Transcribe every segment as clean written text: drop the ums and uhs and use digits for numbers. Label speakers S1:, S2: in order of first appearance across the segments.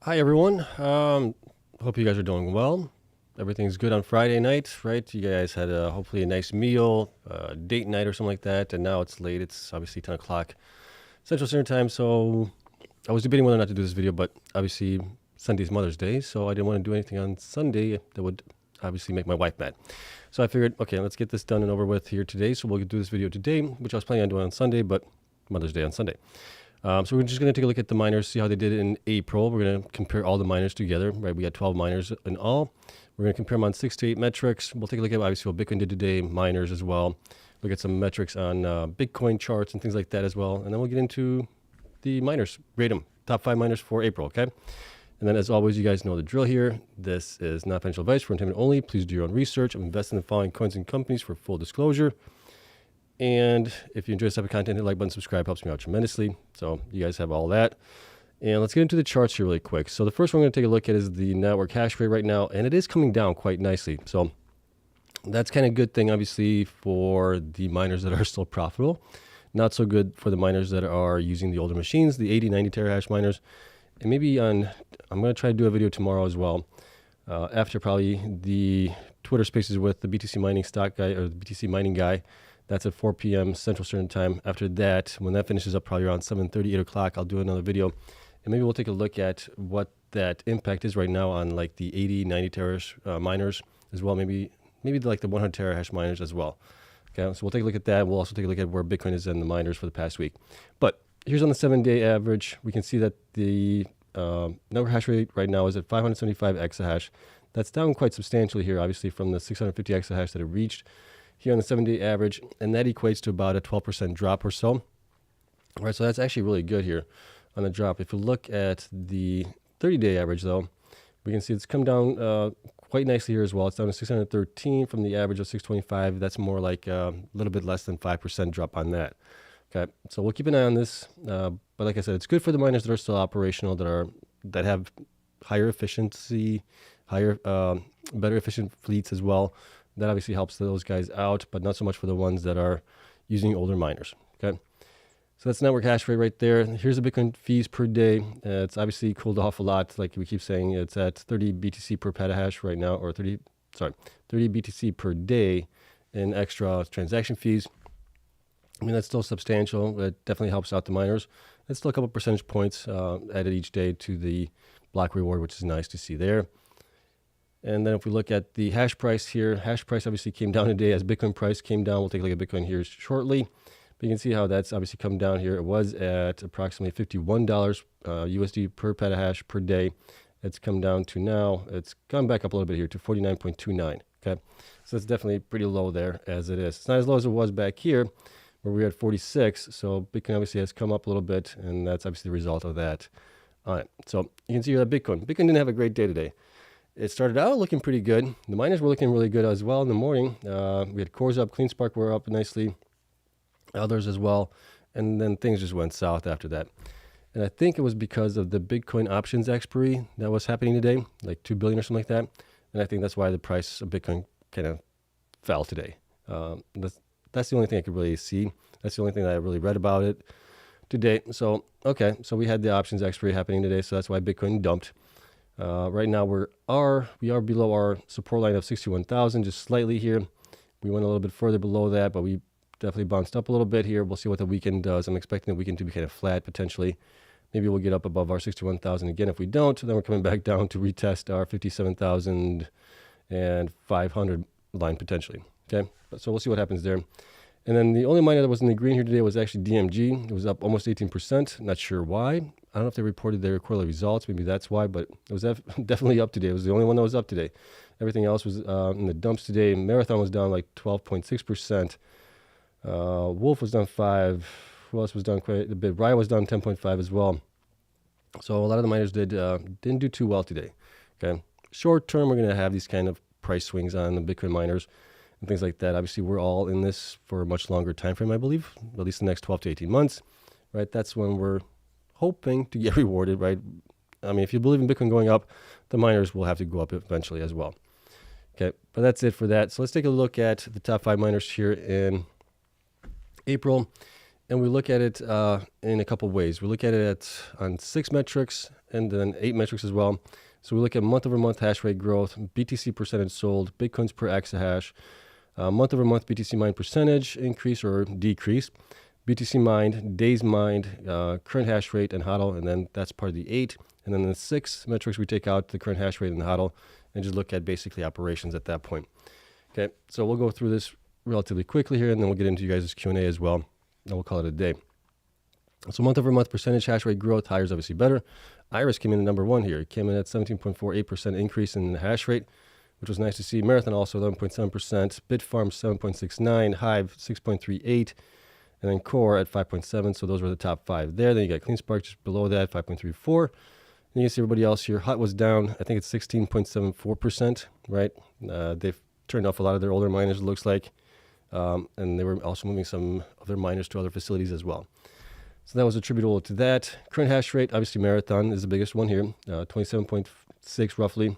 S1: Hi everyone. Hope you guys are doing well. Everything's good on Friday night, right? You guys had hopefully a nice meal, date night or something like that, and now it's late. It's obviously 10 o'clock Central Standard Time, so I was debating whether or not to do this video, but obviously Sunday's Mother's Day, so I didn't want to do anything on Sunday that would obviously make my wife mad. So I figured, okay, let's get this done and over with here today. So we'll do this video today, which I was planning on doing on Sunday, but Mother's Day on Sunday. So we're just going to take a look at the miners, see how they did in April. We're going to compare all the miners together, right? We had 12 miners in all. We're going to compare them on 6 to 8 metrics. We'll take a look at obviously what Bitcoin did today, miners as well. Look at some metrics on Bitcoin charts and things like that as well. And then we'll get into the miners, rate them, top 5 miners for April, okay? And then as always, you guys know the drill here. This is not financial advice for entertainment only. Please do your own research. I'm investing in the following coins and companies for full disclosure. And if you enjoy this type of content, hit the like button, subscribe, helps me out tremendously. So you guys have all that. And let's get into the charts here really quick. So the first one we're going to take a look at is the network hash rate right now, and it is coming down quite nicely. So that's kind of a good thing, obviously, for the miners that are still profitable. Not so good for the miners that are using the older machines, the 80, 90 terahash miners. And maybe I'm going to try to do a video tomorrow as well, after probably the Twitter spaces with the BTC mining stock guy or the BTC mining guy. That's at 4 p.m. Central Standard Time. After that, when that finishes up, probably around 7:30, 8 o'clock, I'll do another video. And maybe we'll take a look at what that impact is right now on like the 80, 90 terahash miners as well. Maybe like the 100 terahash miners as well. Okay, so we'll take a look at that. We'll also take a look at where Bitcoin is in the miners for the past week. But here's on the 7-day average. We can see that the network hash rate right now is at 575 exahash. That's down quite substantially here, obviously, from the 650 exahash that it reached here on the 7-day average, and that equates to about a 12% drop or so. All right, so that's actually really good here on the drop. If you look at the 30-day average, though, we can see it's come down quite nicely here as well. It's down to 613 from the average of 625. That's more like a little bit less than 5% drop on that. Okay, so we'll keep an eye on this. But like I said, it's good for the miners that are still operational, that have higher efficiency, better efficient fleets as well. That obviously helps those guys out, but not so much for the ones that are using older miners, okay? So that's network hash rate right there. Here's the Bitcoin fees per day. It's obviously cooled off a lot. Like we keep saying, it's at 30 BTC per petahash right now, or 30 BTC per day in extra transaction fees. I mean, that's still substantial. It definitely helps out the miners. It's still a couple percentage points added each day to the block reward, which is nice to see there. And then if we look at the hash price here, hash price obviously came down today as Bitcoin price came down. We'll take a look at Bitcoin here shortly. But you can see how that's obviously come down here. It was at approximately $51 USD per petahash per day. It's come down to now, it's gone back up a little bit here to 49.29. Okay, so that's definitely pretty low there as it is. It's not as low as it was back here where we were at 46. So Bitcoin obviously has come up a little bit, and that's obviously the result of that. All right, so you can see here that Bitcoin didn't have a great day today. It started out looking pretty good. The miners were looking really good as well in the morning. We had CORZ up, Cleanspark were up nicely, others as well. And then things just went south after that. And I think it was because of the Bitcoin options expiry that was happening today, like 2 billion or something like that. And I think that's why the price of Bitcoin kind of fell today. That's the only thing I could really see. That's the only thing that I really read about it today. So, okay, so we had the options expiry happening today, so that's why Bitcoin dumped. Right now we are below our support line of 61,000, just slightly here. We went a little bit further below that, but we definitely bounced up a little bit here. We'll see what the weekend does. I'm expecting the weekend to be kind of flat potentially. Maybe we'll get up above our 61,000 again. If we don't, then we're coming back down to retest our 57,500 line potentially. Okay, so we'll see what happens there. And then the only miner that was in the green here today was actually DMG. It was up almost 18%. Not sure why. I don't know if they reported their quarterly results. Maybe that's why, but it was definitely up today. It was the only one that was up today. Everything else was in the dumps today. Marathon was down like 12.6%. Wolf was down 5%. Who else was down quite a bit? Riot was down 10.5% as well. So a lot of the miners didn't do too well today. Okay, short term, we're going to have these kind of price swings on the Bitcoin miners and things like that. Obviously, we're all in this for a much longer time frame, I believe, at least the next 12 to 18 months, right? That's when we're hoping to get rewarded, right? I mean, if you believe in Bitcoin going up, the miners will have to go up eventually as well. Okay, but that's it for that. So let's take a look at the top 5 miners here in April, and we look at it in a couple ways. We look at it on 6 metrics and then 8 metrics as well. So we look at month-over-month hash rate growth, BTC percentage sold, Bitcoins per exahash, month-over-month BTC Mind percentage, increase or decrease, BTC Mind, days mined, current hash rate, and HODL, and then that's part of the 8. And then the 6 metrics, we take out the current hash rate and the HODL and just look at basically operations at that point. Okay, so we'll go through this relatively quickly here, and then we'll get into you guys' Q&A as well, and we'll call it a day. So month-over-month percentage hash rate growth, higher is obviously better. Iris came in at number 1 here. It came in at 17.48% increase in the hash rate, which was nice to see. Marathon also 11.7%, Bitfarms 7.69, Hive 6.38, and then Core at 5.7. So those were the top 5 there. Then you got Cleanspark just below that, 5.34. And you can see everybody else here. Hut was down, I think it's 16.74%, right? They've turned off a lot of their older miners, it looks like. And they were also moving some of their miners to other facilities as well. So that was attributable to that. Current hash rate, obviously Marathon is the biggest one here, 27.6 roughly.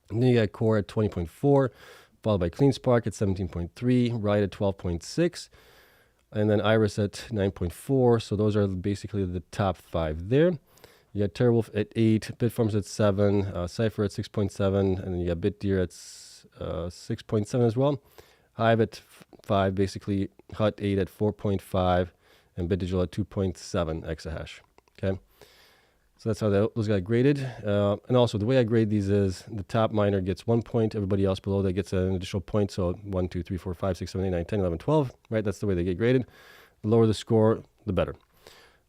S1: And then you got Core at 20.4, followed by Cleanspark at 17.3, Riot at 12.6, and then Iris at 9.4. So those are basically the top 5 there. You got TeraWolf at 8, Bitfarms at 7, Cypher at 6.7, and then you got BitDeer at 6.7 as well. Hive at 5, basically Hut 8 at 4.5, and BitDigital at 2.7 exahash. Okay, so that's how those got graded. And also the way I grade these is the top miner gets 1 point, everybody else below that gets an additional point. So 1, 2, 3, 4, 5, 6, 7, 8, 9, 10, 11, 12. Right, that's the way they get graded. The lower the score, the better.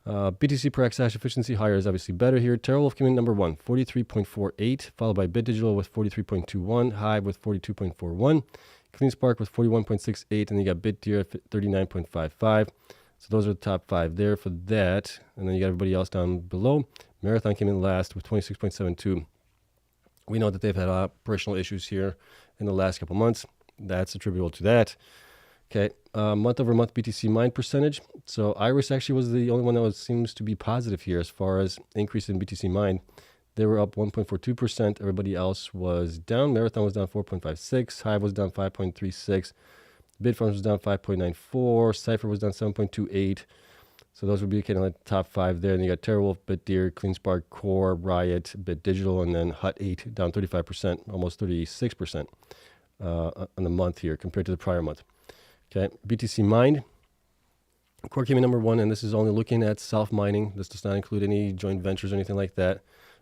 S1: BTC per exahash efficiency, higher is obviously better here. TeraWolf came in number 1, 43.48, followed by BitDigital with 43.21, Hive with 42.41, Cleanspark with 41.68, and you got BitDeer at 39.55. So those are the top 5 there for that. And then you got everybody else down below. Marathon came in last with 26.72. We know that they've had operational issues here in the last couple months. That's attributable to that. Okay, month-over-month BTC Mind percentage. So Iris actually was the only one that seems to be positive here as far as increase in BTC Mind. They were up 1.42%. Everybody else was down. Marathon was down 4.56. Hive was down 5.36. Bitfarms was down 5.94. Cypher was down 7.28. So those would be kind of like the top 5 there. And you got TeraWolf, BitDeer, Cleanspark, Core, Riot, BitDigital, and then Hut 8 down 35%, almost 36% on the month here compared to the prior month. Okay, BTC Mind. Core came in number 1, and this is only looking at self-mining. This does not include any joint ventures or anything like that,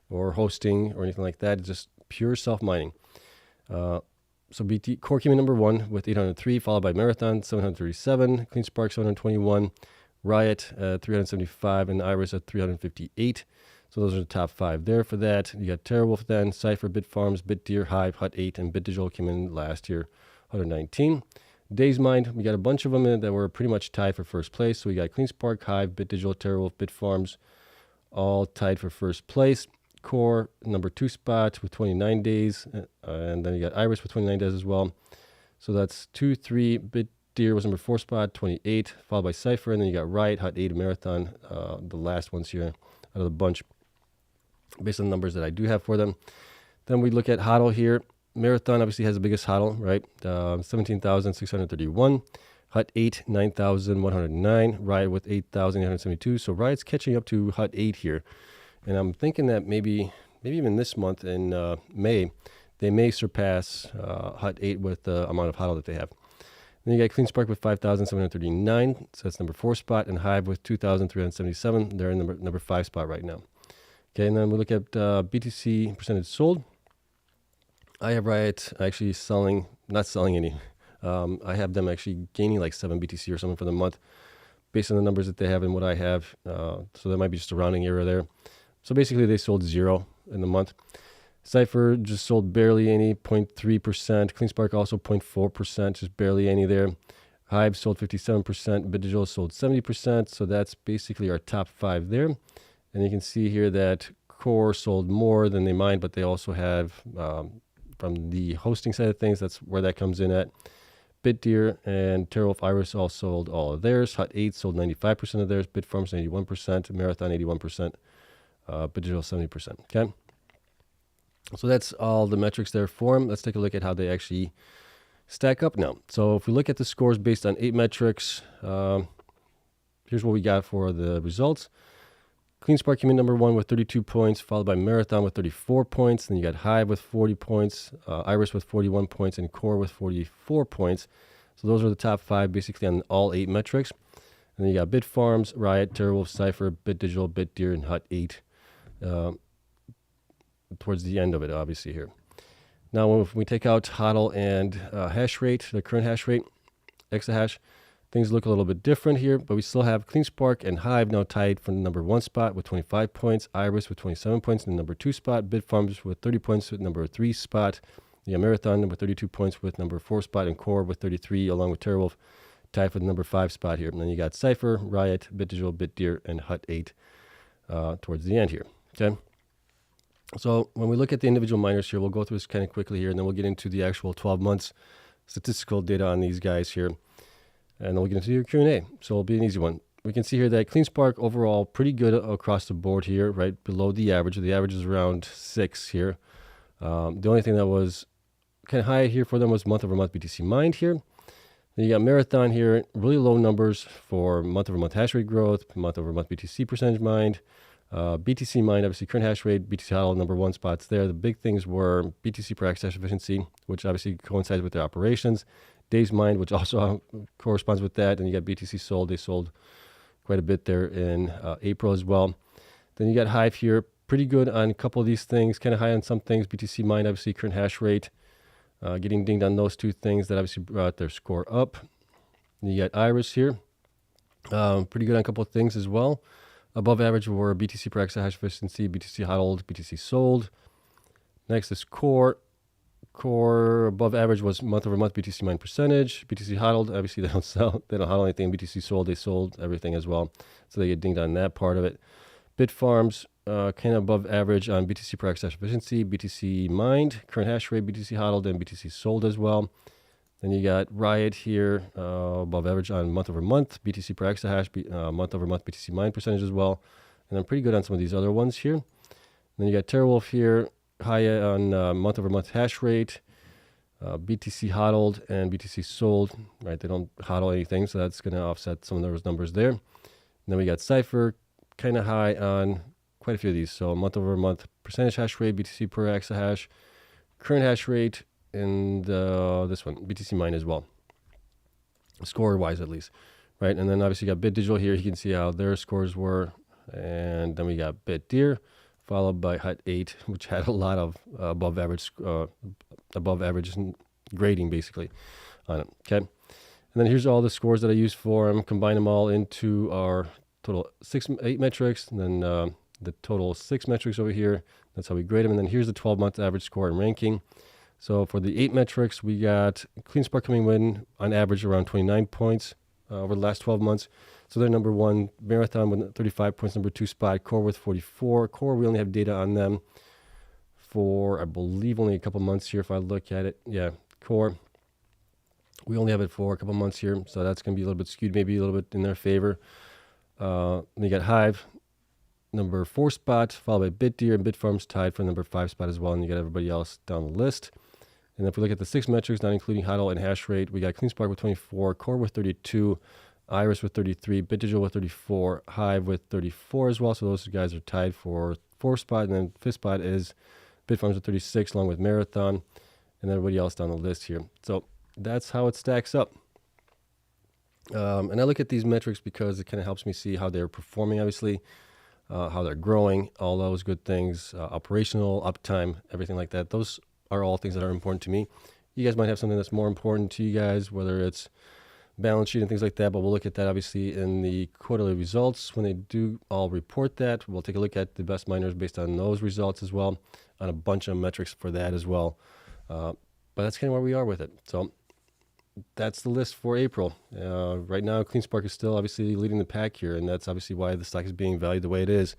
S1: or hosting or anything like that. It's just pure self-mining. So Core came in number 1 with 803, followed by Marathon 737, Cleanspark 721, Riot 375, and Iris at 358. So those are the top 5 there for that. You got TeraWolf then, Cypher, Bitfarms, BitDeer, Hive, Hut 8, and BitDigital came in last year, 119. Days mined, we got a bunch of them in that were pretty much tied for first place. So we got Cleanspark, Hive, BitDigital, TeraWolf, Bitfarms, all tied for first place. Core, number 2 spot with 29 days. And then you got Iris with 29 days as well. So that's 2, 3. BitDeer was number 4 spot, 28, followed by Cypher. And then you got Riot, Hut 8, Marathon, the last ones here out of the bunch, based on the numbers that I do have for them. Then we look at HODL here. Marathon obviously has the biggest HODL, right? 17,631. Hut 8, 9,109. Riot with 8,872. So Riot's catching up to Hut 8 here. And I'm thinking that maybe even this month in May, they may surpass Hut 8 with the amount of HODL that they have. Then you got Cleanspark with 5,739. So that's number 4 spot. And Hive with 2,377. They're in number 5 spot right now. Okay, and then we look at BTC percentage sold. I have Riot actually not selling any. I have them actually gaining like 7 BTC or something for the month based on the numbers that they have and what I have. So that might be just a rounding error there. So basically they sold 0 in the month. Cypher just sold barely any, 0.3%. Cleanspark also 0.4%, just barely any there. Hive sold 57%. BitDigital sold 70%. So that's basically our top 5 there. And you can see here that Core sold more than they mined, but they also have... from the hosting side of things, that's where that comes in at. BitDeer and TeraWolf Iris all sold all of theirs. Hut 8 sold 95% of theirs. Bitfarms 81%. Marathon 81%. BitDigital 70%. Okay. So that's all the metrics there for them. Let's take a look at how they actually stack up now. So if we look at the scores based on 8 metrics, here's what we got for the results. Cleanspark came in number 1 with 32 points, followed by Marathon with 34 points. Then you got Hive with 40 points, Iris with 41 points, and Core with 44 points. So those are the top 5 basically on all 8 metrics. And then you got Bitfarms, Riot, TerraWolf, Cypher, BitDigital, BitDeer, and Hut8 towards the end of it, obviously here. Now, if we take out HODL and hash rate, the current hash rate, exahash, things look a little bit different here, but we still have Cleanspark and Hive now tied for the number 1 spot with 25 points, Iris with 27 points in the number 2 spot, Bitfarms with 30 points with number 3 spot, the Marathon with 32 points with number 4 spot, and Core with 33 along with TerraWolf tied for the number 5 spot here. And then you got Cypher, Riot, BitDigital, BitDeer, and Hut8 towards the end here. Okay. So when we look at the individual miners here, we'll go through this kind of quickly here, and then we'll get into the actual 12 months statistical data on these guys here. And then we'll get into your Q&A. So it'll be an easy one. We can see here that Cleanspark overall pretty good across the board here, right below the average. The average is around 6 here. The only thing that was kind of high here for them was month-over-month BTC mined here. Then you got Marathon here, really low numbers for month-over-month hash rate growth, month-over-month BTC percentage mined. BTC mined, obviously current hash rate, BTC HODL, number 1 spots there. The big things were BTC per exahash efficiency, which obviously coincides with their operations. Days mined, which also corresponds with that. And you got BTC sold. They sold quite a bit there in April as well. Then you got Hive here, pretty good on a couple of these things, kind of high on some things. BTC mined, obviously current hash rate, getting dinged on those 2 things that obviously brought their score up. And you got Iris here, pretty good on a couple of things as well. Above average were BTC per exahash efficiency, BTC HODL, BTC sold. Next is Core. Core above average was month-over-month BTC Mind Percentage. BTC HODL, obviously they don't sell, they don't HODL anything. BTC sold, they sold everything as well. So they get dinged on that part of it. Bitfarms, kind of above average on BTC per exahash efficiency, BTC mined, current hash rate, BTC HODL, and BTC sold as well. Then you got Riot here, above average on month-over-month, BTC per exahash, month-over-month BTC mined percentage as well. And then pretty good on some of these other ones here. Then you got TerraWolf here, high on month-over-month hash rate, BTC HODLed, and BTC sold. Right, they don't HODL anything, so that's going to offset some of those numbers there. And then we got Cypher, kind of high on quite a few of these. So month-over-month percentage hash rate, BTC per exahash, current hash rate, and this one, BTC mine as well, score-wise at least, right? And then obviously you got BitDigital here. You can see how their scores were. And then we got BitDeer, followed by Hut8, which had a lot of above average grading basically on it, okay? And then here's all the scores that I used for them, combine them all into our total 8 metrics, and then the total 6 metrics over here. That's how we grade them. And then here's the 12-month average score and ranking. So for the 8 metrics, we got Cleanspark coming in on average around 29 points over the last 12 months. So they're number 1, Marathon with 35 points, number 2 spot, Core with 44. Core, we only have data on them for, I believe, only a couple months here if I look at it. Yeah, Core, we only have it for a couple months here, so that's going to be a little bit skewed, maybe a little bit in their favor. Then you got Hive, number 4 spot, followed by BitDeer, and Bitfarms tied for number 5 spot as well, and you got everybody else down the list. And if we look at the 6 metrics, not including HODL and hash rate, we got Cleanspark with 24, Core with 32, Iris with 33, BitDigital with 34, Hive with 34 as well. So those guys are tied for 4th spot. And then 5th spot is Bitfarms with 36, along with Marathon, and everybody else down the list here. So that's how it stacks up. And I look at these metrics because it kind of helps me see how they're performing, obviously, how they're growing, all those good things, operational, uptime, everything like that. Those are all things that are important to me. You guys might have something that's more important to you guys, whether it's balance sheet and things like that, but we'll look at that obviously in the quarterly results. When they do all report that, we'll take a look at the best miners based on those results as well, on a bunch of metrics for that as well. But that's kind of where we are with it. So that's the list for April. Right now, Cleanspark is still obviously leading the pack here, and that's obviously why the stock is being valued the way it is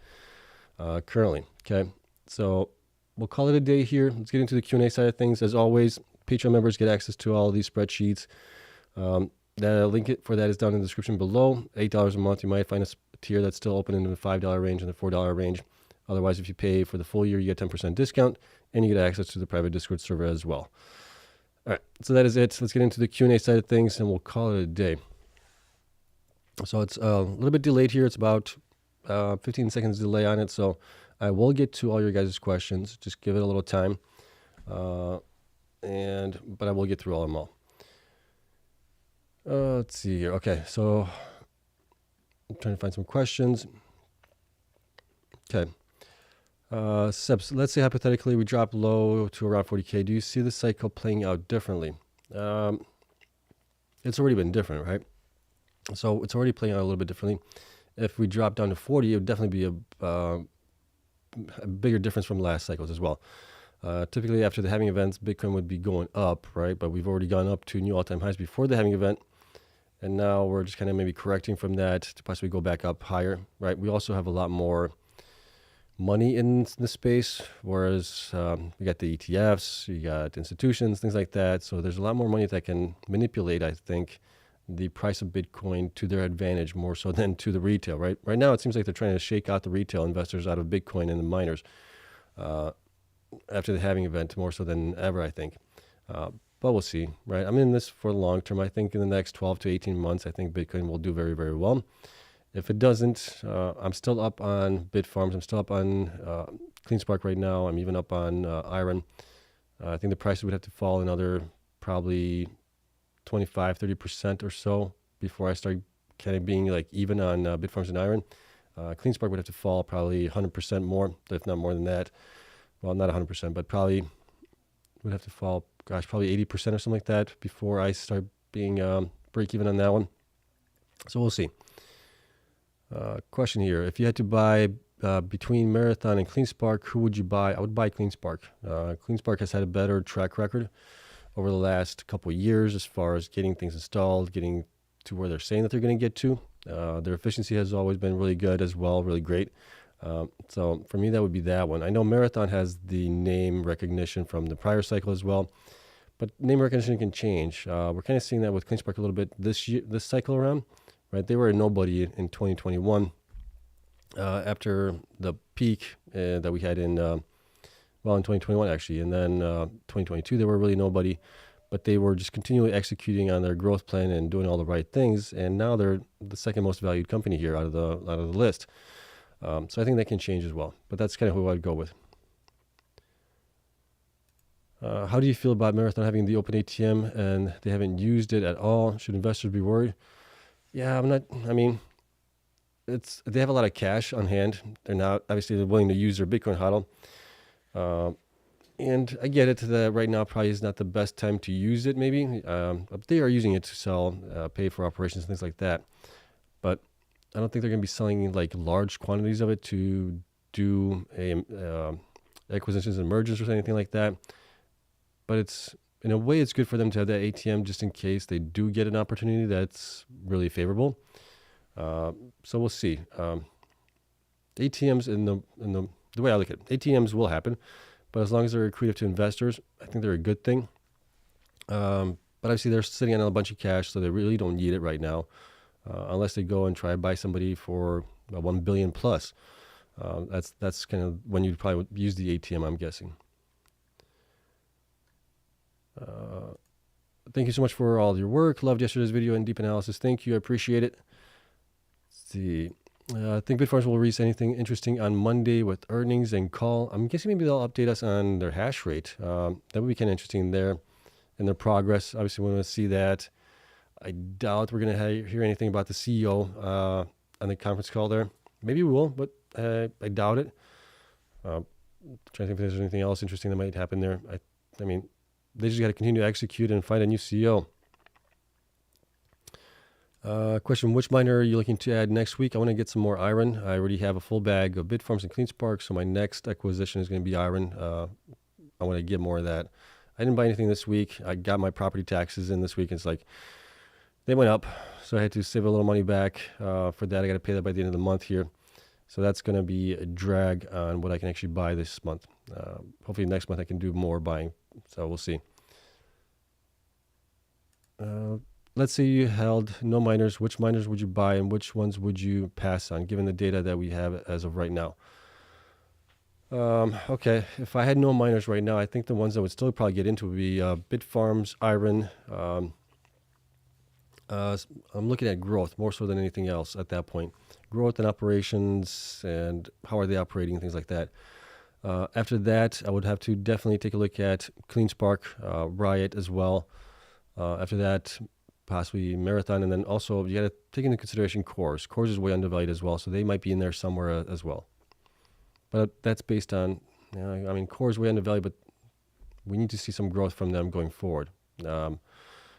S1: currently. Okay, so we'll call it a day here. Let's get into the Q&A side of things. As always, Patreon members get access to all of these spreadsheets. The link for that is down in the description below. $8 a month. You might find a tier that's still open in the $5 range and the $4 range. Otherwise, if you pay for the full year, you get 10% discount, and you get access to the private Discord server as well. All right, so that is it. Let's get into the Q&A side of things, and we'll call it a day. So it's a little bit delayed here. It's about 15 seconds delay on it, so I will get to all your guys' questions. Just give it a little time, but I will get through all of them all. Let's see here. Okay, so I'm trying to find some questions. Okay. Sebs, let's say hypothetically we drop low to around 40K. Do you see the cycle playing out differently? It's already been different, right? So it's already playing out a little bit differently. If we drop down to 40, it would definitely be a bigger difference from last cycles as well. Typically after the halving events, Bitcoin would be going up, right? But we've already gone up to new all-time highs before the halving event. And now we're just kind of maybe correcting from that to possibly go back up higher, right? We also have a lot more money in the space, whereas you got the ETFs, you got institutions, things like that. So there's a lot more money that can manipulate, I think, the price of Bitcoin to their advantage more so than to the retail, right? Right now, it seems like they're trying to shake out the retail investors out of Bitcoin and the miners after the halving event more so than ever, I think. But we'll see, right? I'm in this for long term. I think in the next 12 to 18 months, I think Bitcoin will do very, very well. If it doesn't, I'm still up on Bitfarms. I'm still up on Cleanspark right now. I'm even up on IREN. I think the price would have to fall another probably 25, 30% or so before I start kind of being like even on Bitfarms and IREN. Cleanspark would have to fall probably 100% more, if not more than that. Well, not 100%, but probably would have to fall, gosh, probably 80% or something like that before I start being break even on that one. So we'll see. Question here. If you had to buy between Marathon and Cleanspark, who would you buy? I would buy Cleanspark. Cleanspark has had a better track record over the last couple of years as far as getting things installed, getting to where they're saying that they're going to get to. Their efficiency has always been really good as well, really great. So for me, that would be that one. I know Marathon has the name recognition from the prior cycle as well, but name recognition can change. We're kind of seeing that with Cleanspark a little bit this cycle around. Right, they were a nobody in 2021 after the peak that we had in 2021 actually, and then 2022 they were really nobody, but they were just continually executing on their growth plan and doing all the right things, and now they're the second most valued company here out of the list. So I think that can change as well, but that's kind of who I'd go with. How do you feel about Marathon having the open ATM and they haven't used it at all? Should investors be worried? Yeah, I'm not. I mean, they have a lot of cash on hand. They're not obviously they're willing to use their Bitcoin hodl, and I get it that right now probably is not the best time to use it. Maybe but they are using it to sell, pay for operations, things like that. But I don't think they're going to be selling like large quantities of it to do acquisitions and mergers or anything like that. But it's in a way, it's good for them to have that ATM just in case they do get an opportunity that's really favorable. So we'll see. ATMs in the way I look at it, ATMs will happen, but as long as they're accretive to investors, I think they're a good thing. But obviously they're sitting on a bunch of cash, so they really don't need it right now, unless they go and try to buy somebody for 1 billion plus. That's kind of when you'd probably use the ATM, I'm guessing. Thank you so much for all your work. Loved yesterday's video and deep analysis. Thank you. I appreciate it. Let's see. I think Bitfarms will release anything interesting on Monday with earnings and call. I'm guessing maybe they'll update us on their hash rate. That would be kind of interesting there and their progress. Obviously, we want to see that. I doubt we're going to hear anything about the CEO on the conference call there. Maybe we will, but I doubt it. Trying to think if there's anything else interesting that might happen there. I mean, they just got to continue to execute and find a new CEO. Question, which miner are you looking to add next week? I want to get some more IREN. I already have a full bag of Bitfarms and Cleanspark, so my next acquisition is going to be IREN. I want to get more of that. I didn't buy anything this week. I got my property taxes in this week. It's like they went up, so I had to save a little money back for that. I got to pay that by the end of the month here. So that's going to be a drag on what I can actually buy this month. Hopefully next month I can do more buying. So we'll see. Let's say you held no miners. Which miners would you buy and which ones would you pass on, given the data that we have as of right now? Okay, if I had no miners right now, I think the ones I would still probably get into would be Bitfarms, IREN. I'm looking at growth more so than anything else at that point. Growth and operations and how are they operating, things like that. After that, I would have to definitely take a look at Cleanspark, Riot as well. After that, possibly Marathon, and then also you got to take into consideration CORZ. CORZ is way undervalued as well, so they might be in there somewhere as well. But that's based on, I mean, CORZ way undervalued, but we need to see some growth from them going forward.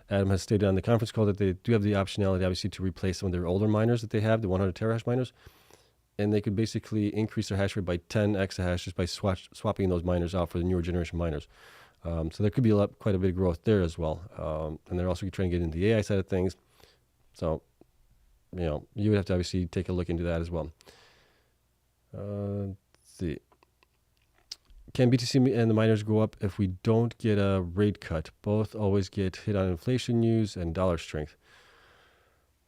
S1: Adam has stated on the conference call that they do have the optionality, obviously, to replace some of their older miners that they have, the 100 terahash miners, and they could basically increase their hash rate by 10 exahash just by swapping those miners out for the newer generation miners. So there could be quite a bit of growth there as well. And they're also trying to get into the AI side of things. So, you would have to obviously take a look into that as well. Let's see. Can BTC and the miners go up if we don't get a rate cut? Both always get hit on inflation news and dollar strength.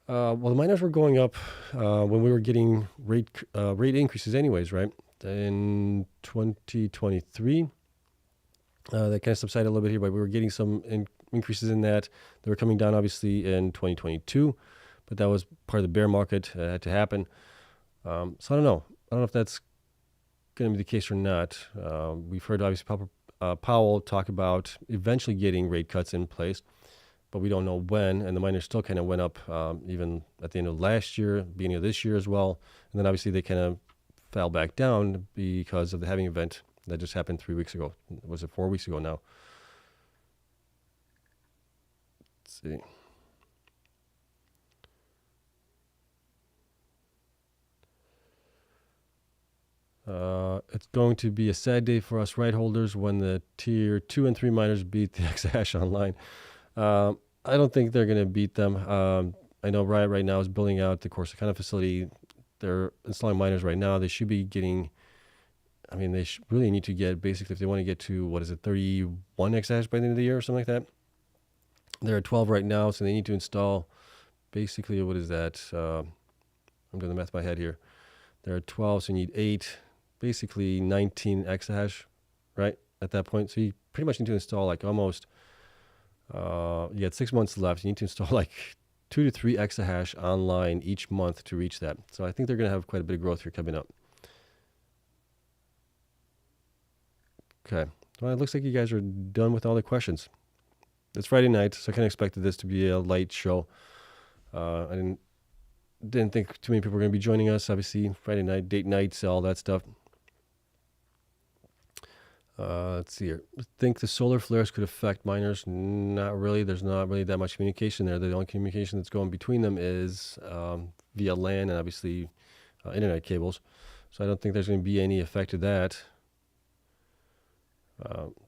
S1: Well, the miners were going up when we were getting rate increases anyways, right? In 2023, that kind of subsided a little bit here, but we were getting some increases in that. They were coming down, obviously, in 2022, but that was part of the bear market. It had to happen. So I don't know. I don't know if that's going to be the case or not. We've heard, obviously, Powell talk about eventually getting rate cuts in place, but we don't know when, and the miners still kind of went up even at the end of last year, beginning of this year as well, and then obviously they kind of fell back down because of the halving event that just happened 3 weeks ago. Was it 4 weeks ago now? Let's see. It's going to be a sad day for us right holders when the tier 2 and 3 miners beat the exahash online. I don't think they're going to beat them. I know Riot right now is building out the Corsicana facility. They're installing miners right now. They should be getting, they really need to get, basically, if they want to get to, 31 exahash by the end of the year or something like that. They're at 12 right now, so they need to install, basically, what is that? I'm doing the math in my head here. They're at 12, so you need 8, basically 19 exahash, right, at that point. So you pretty much need to install like almost, you got 6 months left. You need to install like 2 to 3 exahash online each month to reach that. So I think they're going to have quite a bit of growth here coming up. Okay. Well, it looks like you guys are done with all the questions. It's Friday night, so I kind of expected this to be a light show. I didn't think too many people were going to be joining us. Obviously, Friday night, date nights, all that stuff. Let's see here. I think the solar flares could affect miners. Not really. There's not really that much communication there. The only communication that's going between them is via LAN and obviously internet cables. So I don't think there's going to be any effect to that.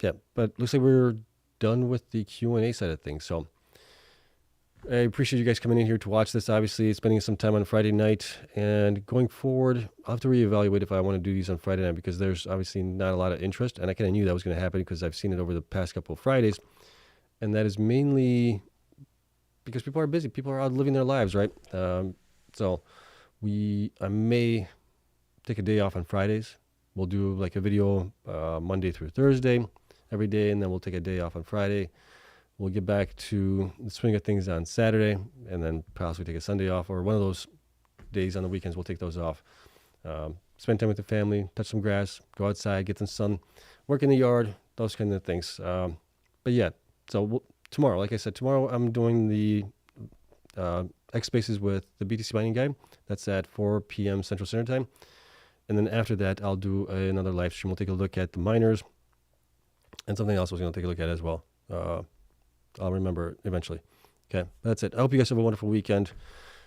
S1: Yeah, but looks like we're done with the Q&A side of things. So I appreciate you guys coming in here to watch this. Obviously, spending some time on Friday night, and going forward, I'll have to reevaluate if I want to do these on Friday night, because there's obviously not a lot of interest, and I kind of knew that was going to happen because I've seen it over the past couple of Fridays, and that is mainly because people are busy. People are out living their lives, right? So I may take a day off on Fridays. We'll do like a video Monday through Thursday every day, and then we'll take a day off on Friday. We'll get back to the swing of things on Saturday, and then possibly take a Sunday off, or one of those days on the weekends, we'll take those off. Spend time with the family, touch some grass, go outside, get some sun, work in the yard, those kind of things. But yeah, so tomorrow, like I said, tomorrow I'm doing the X Spaces with the BTC Mining Guy. That's at 4 p.m. Central Standard Time. And then after that, I'll do another live stream. We'll take a look at the miners and something else I was going to take a look at as well. I'll remember eventually. Okay, that's it. I hope you guys have a wonderful weekend.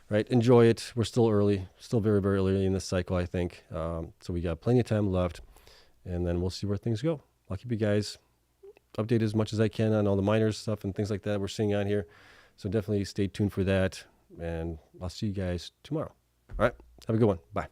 S1: Right, enjoy it. We're still early, still very, very early in this cycle, I think. So we got plenty of time left, and then we'll see where things go. I'll keep you guys updated as much as I can on all the miners stuff and things like that we're seeing on here. So definitely stay tuned for that, and I'll see you guys tomorrow. All right, have a good one. Bye.